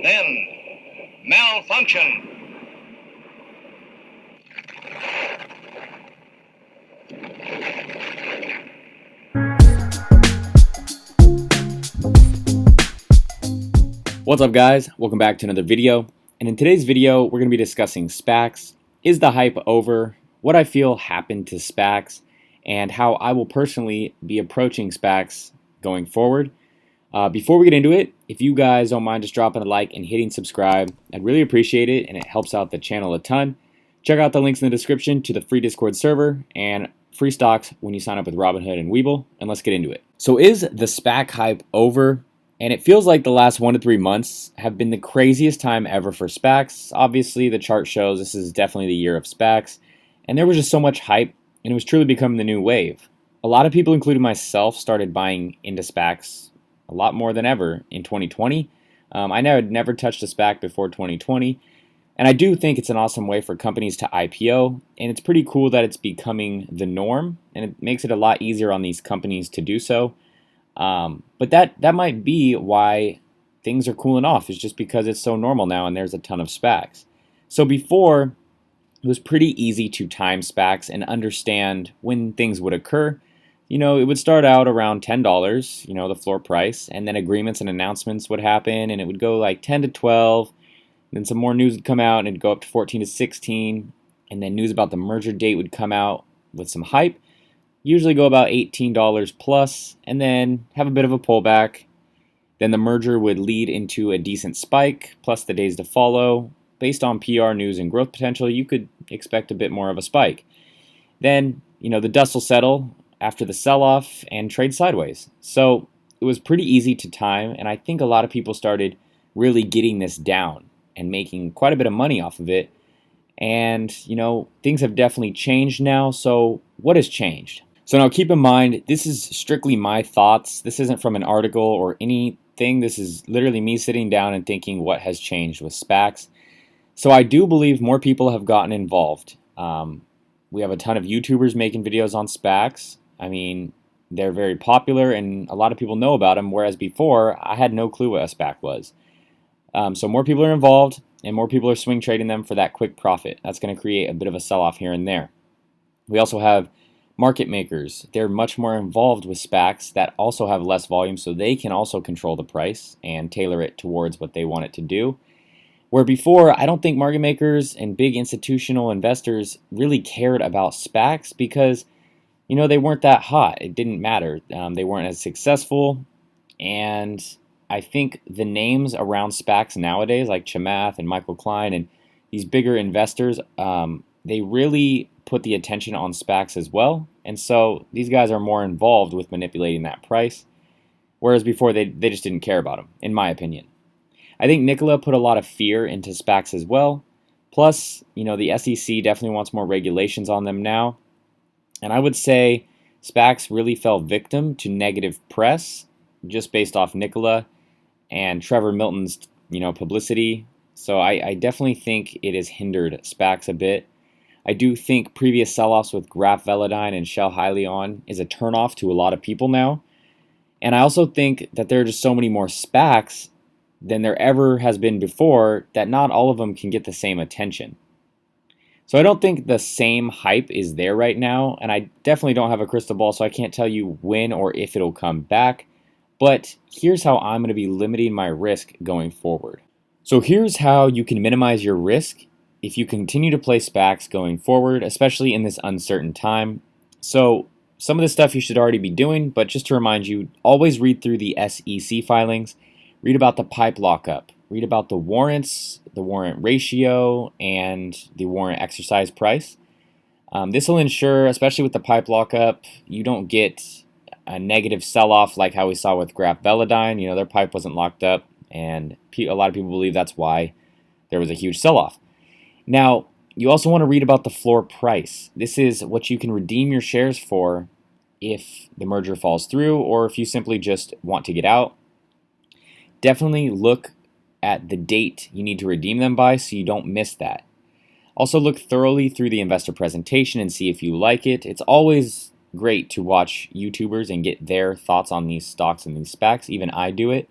Then, malfunction. What's up, guys? Welcome back to another video. And in today's video, we're going to be discussing SPACs. Is the hype over? What I feel happened to SPACs, and how I will personally be approaching SPACs going forward. Before we get into it, if you guys don't mind just dropping a like and hitting subscribe, I'd really appreciate it, and it helps out the channel a ton. Check out the links in the description to the free Discord server and free stocks when you sign up with Robinhood and Webull, and let's get into it. So is the SPAC hype over? And it feels like the last 1 to 3 months have been the craziest time ever for SPACs. Obviously, the chart shows this is definitely the year of SPACs, and there was just so much hype, and it was truly becoming the new wave. A lot of people, including myself, started buying into SPACs a lot more than ever in 2020. I had never touched a SPAC before 2020, and I do think it's an awesome way for companies to IPO, and it's pretty cool that it's becoming the norm, and it makes it a lot easier on these companies to do so. But that might be why things are cooling off, is just because it's so normal now and there's a ton of SPACs. So before, it was pretty easy to time SPACs and understand when things would occur. You know, it would start out around $10, the floor price, and then agreements and announcements would happen, and it would go like 10 to 12, then some more news would come out and it'd go up to 14 to 16, and then news about the merger date would come out with some hype. Usually go about $18 plus, and then have a bit of a pullback. Then the merger would lead into a decent spike, plus the days to follow. Based on PR news and growth potential, you could expect a bit more of a spike. Then, the dust will settle after the sell-off and trade sideways. So it was pretty easy to time, and I think a lot of people started really getting this down and making quite a bit of money off of it. And, things have definitely changed now. So what has changed? So now keep in mind, this is strictly my thoughts. This isn't from an article or anything. This is literally me sitting down and thinking what has changed with SPACs. So I do believe more people have gotten involved. We have a ton of YouTubers making videos on SPACs. I mean, they're very popular and a lot of people know about them, whereas before, I had no clue what a SPAC was. So more people are involved and more people are swing trading them for that quick profit. That's going to create a bit of a sell-off here and there. We also have market makers. They're much more involved with SPACs that also have less volume, so they can also control the price and tailor it towards what they want it to do. Where before, I don't think market makers and big institutional investors really cared about SPACs because, they weren't that hot. It didn't matter. They weren't as successful, and I think the names around SPACs nowadays, like Chamath and Michael Klein and these bigger investors, they really put the attention on SPACs as well. And so these guys are more involved with manipulating that price, whereas before they just didn't care about them, in my opinion. I think Nikola put a lot of fear into SPACs as well. Plus, the SEC definitely wants more regulations on them now. And I would say SPACs really fell victim to negative press just based off Nikola and Trevor Milton's, publicity. So I definitely think it has hindered SPACs a bit. I do think previous sell-offs with Graph Velodyne and Shell Hyliion is a turnoff to a lot of people now. And I also think that there are just so many more SPACs than there ever has been before that not all of them can get the same attention. So I don't think the same hype is there right now, and I definitely don't have a crystal ball, so I can't tell you when or if it'll come back. But here's how I'm going to be limiting my risk going forward. So here's how you can minimize your risk if you continue to play SPACs going forward, especially in this uncertain time. So some of this stuff you should already be doing, but just to remind you, always read through the SEC filings, read about the pipe lockup, read about the warrants, the warrant ratio, and the warrant exercise price. This will ensure, especially with the pipe lockup, you don't get a negative sell-off like how we saw with Graph Velodyne. Their pipe wasn't locked up, and a lot of people believe that's why there was a huge sell-off. Now, you also want to read about the floor price. This is what you can redeem your shares for if the merger falls through or if you simply just want to get out. Definitely look at the date you need to redeem them by so you don't miss that. Also look thoroughly through the investor presentation and see if you like it. It's always great to watch YouTubers and get their thoughts on these stocks and these SPACs. Even I do it.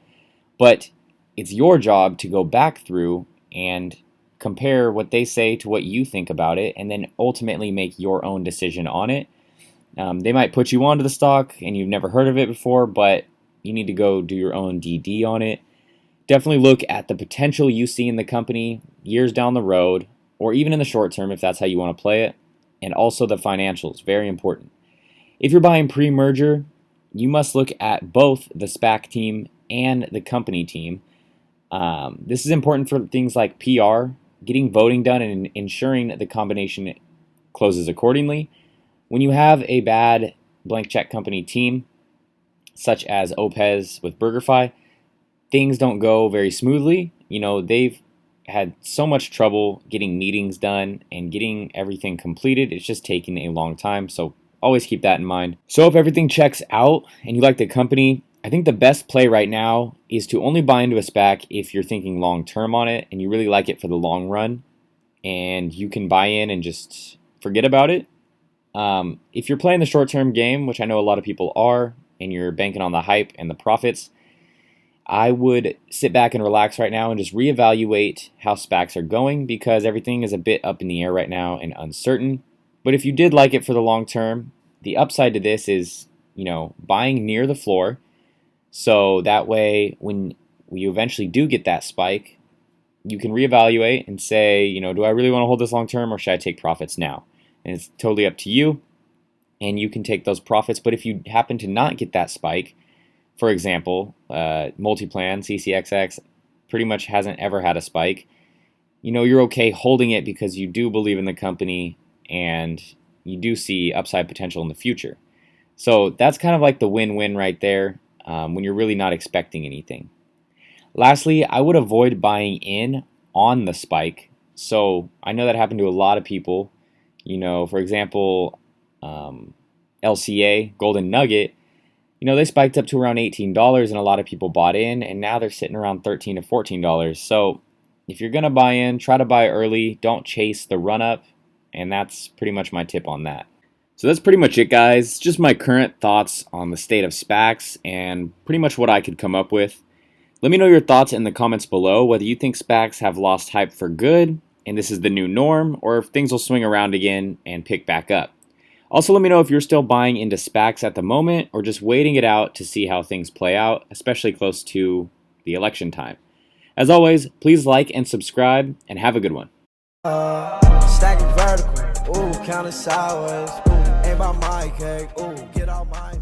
But it's your job to go back through and compare what they say to what you think about it, and then ultimately make your own decision on it. They might put you onto the stock and you've never heard of it before, but you need to go do your own DD on it. Definitely look at the potential you see in the company years down the road, or even in the short term if that's how you want to play it, and also the financials, very important. If you're buying pre-merger, you must look at both the Spac team and the company team. This is important for things like PR, getting voting done, and ensuring that the combination closes accordingly. When you have a bad blank check company team, such as Opez with BurgerFi, things don't go very smoothly. They've had so much trouble getting meetings done and getting everything completed. It's just taking a long time, so always keep that in mind. So if everything checks out and you like the company, I think the best play right now is to only buy into a SPAC if you're thinking long term on it and you really like it for the long run, and you can buy in and just forget about it. If you're playing the short term game, which I know a lot of people are, and you're banking on the hype and the profits, I would sit back and relax right now and just reevaluate how SPACs are going, because everything is a bit up in the air right now and uncertain. But if you did like it for the long term, the upside to this is, buying near the floor. So that way, when you eventually do get that spike, you can reevaluate and say, do I really want to hold this long term, or should I take profits now? And it's totally up to you, and you can take those profits. But if you happen to not get that spike, for example, Multiplan, CCXX, pretty much hasn't ever had a spike, you're okay holding it because you do believe in the company and you do see upside potential in the future. So that's kind of like the win-win right there, when you're really not expecting anything. Lastly, I would avoid buying in on the spike. So I know that happened to a lot of people. For example, LCA, Golden Nugget, they spiked up to around $18 and a lot of people bought in, and now they're sitting around $13 to $14. So if you're going to buy in, try to buy early. Don't chase the run up, and that's pretty much my tip on that. So that's pretty much it, guys. Just my current thoughts on the state of SPACs and pretty much what I could come up with. Let me know your thoughts in the comments below, whether you think SPACs have lost hype for good and this is the new norm, or if things will swing around again and pick back up. Also, let me know if you're still buying into SPACs at the moment or just waiting it out to see how things play out, especially close to the election time. As always, please like and subscribe, and have a good one. Stacking vertical, ooh, counting sideways, ooh, ain't by my cake, ooh, get out my